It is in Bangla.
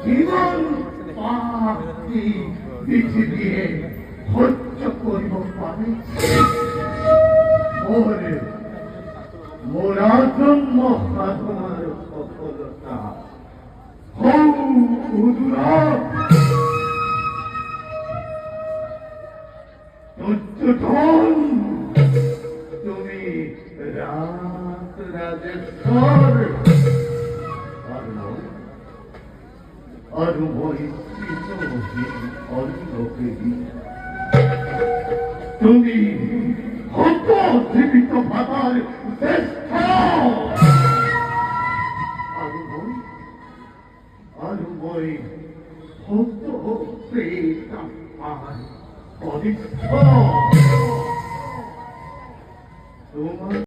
জীবন পাপি পিছি দিয়ে সহ্য কৰিব পাৰি মোৰ আজন্ম সাধনাৰ সফলতা দুর্যোধন তুমি রাত রাজেশ্বর আর মই তুমি হত জীবিত ভাতার শ্রেষ্ঠ আর মই হত প্রেত অনিষ্ঠ তোমার